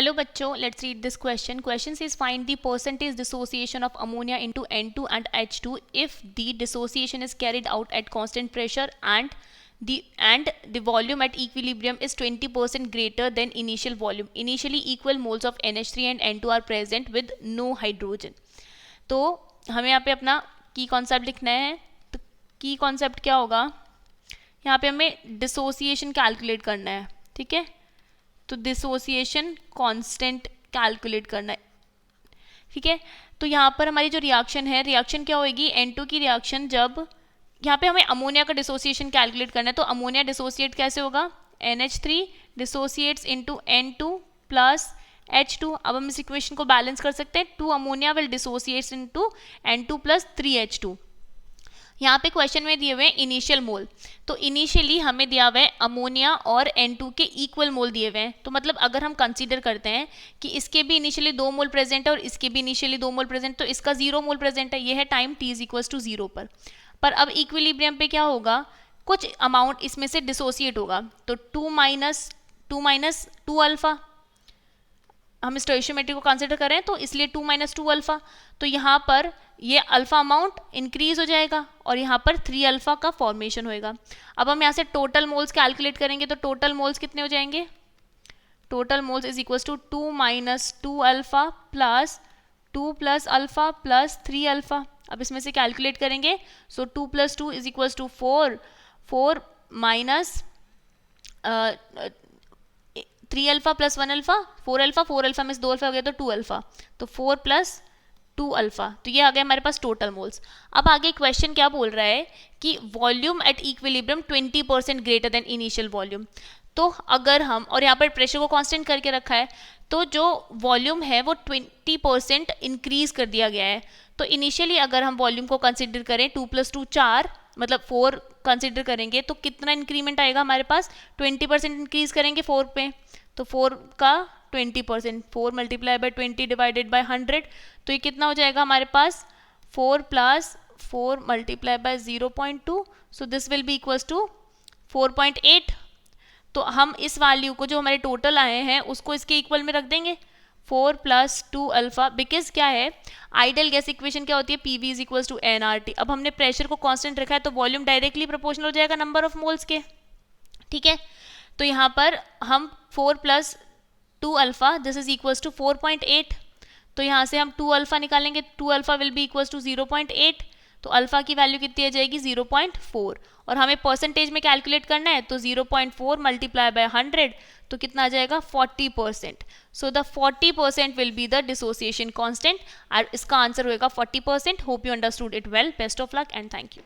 Hello बच्चों, let's read this question. Question says find the percentage dissociation of ammonia into N2 and H2 if the dissociation is carried out at constant pressure and the volume at equilibrium is 20% greater than initial volume. Initially equal moles of NH3 and N2 are present with no hydrogen. तो हमें यहाँ पे अपना की concept लिखना है. तो की कॉन्सेप्ट क्या होगा, यहाँ पे हमें डिसोसिएशन कैलकुलेट करना है. ठीक है, तो डिसोसिएशन कांस्टेंट कैलकुलेट करना है. ठीक है, तो यहाँ पर हमारी जो रिएक्शन है, रिएक्शन क्या होगी, N2 की रिएक्शन. जब यहाँ पे हमें अमोनिया का डिसोसिएशन कैलकुलेट करना है, तो अमोनिया डिसोसिएट कैसे होगा, NH3 dissociates into N2 plus H2. अब हम इस इक्वेशन को बैलेंस कर सकते हैं. 2 ammonia will dissociates into N2 plus 3H2. यहाँ पे क्वेश्चन में दिए हुए हैं इनिशियल मोल. तो इनिशियली हमें दिया हुआ है अमोनिया और N2 के इक्वल मोल दिए हुए हैं. तो मतलब अगर हम कंसीडर करते हैं कि इसके भी इनिशियली 2 मोल प्रेजेंट है और इसके भी इनिशियली 2 मोल प्रेजेंट, तो इसका 0 मोल प्रेजेंट है. ये है टाइम t = 0 पर अब इक्विलिब्रियम पे क्या होगा, कुछ अमाउंट इसमें से डिसोसिएट होगा. तो 2 माइनस 2 अल्फा, हम स्टोइशियोमेट्री को कंसिडर करें तो इसलिए 2 - 2 अल्फा. तो यहाँ पर ये अल्फा अमाउंट इंक्रीज हो जाएगा और यहाँ पर 3 अल्फा का फॉर्मेशन होएगा. अब हम यहाँ से टोटल मोल्स कैलकुलेट करेंगे, तो टोटल मोल्स कितने हो जाएंगे, total moles is equal to 2 - 2 alpha plus 2 plus alpha plus 3 alpha. अब इसमें से कैलकुलेट करेंगे, so 2 + 2 is equal to 4, 4 minus 3 alpha plus 1 alpha, 4 alpha, 4 alpha में 2 अल्फा हो गया तो 2 अल्फा, तो 4 + 2 अल्फा. तो ये आ गया हमारे पास टोटल मोल्स. अब आगे क्वेश्चन क्या बोल रहा है कि volume at equilibrium 20% greater than initial volume. तो अगर हम, और यहाँ पर प्रेशर को कांस्टेंट करके रखा है, तो जो वॉल्यूम है वो 20% इंक्रीज कर दिया गया है. तो इनिशियली अगर हम वॉल्यूम को कंसिडर करें 2 + 2 4, मतलब 4 कंसिडर करेंगे, तो कितना इंक्रीमेंट आएगा हमारे पास, 20% इंक्रीज करेंगे 4 पे, तो 4 का 20%, 4 × 20 डिवाइडेड बाय 100. तो ये कितना हो जाएगा हमारे पास, 4 + 4 × 0.2, so this will be equals to 4.8. तो हम इस वैल्यू को जो हमारे टोटल आए हैं उसको इसके इक्वल में रख देंगे, 4 + 2 अल्फा. बिकॉज क्या है, आइडियल गैस इक्वेशन क्या होती है, PV = nRT. अब हमने प्रेशर को कांस्टेंट रखा है तो वॉल्यूम डायरेक्टली प्रोपोर्शनल हो जाएगा नंबर ऑफ मोल्स के. ठीक है, तो यहाँ पर हम 4 + 2 alpha this is equals to 4.8. तो यहाँ से हम 2 अल्फा निकालेंगे, 2 alpha will be equals to 0.8. तो अल्फा की वैल्यू कितनी आ जाएगी, 0.4. और हमें परसेंटेज में कैलकुलेट करना है, तो 0.4 × 100, तो कितना आ जाएगा, 40%. So the 40% will be the dissociation constant. और इसका आंसर होएगा 40%. Hope you understood it well. Best of luck and thank you.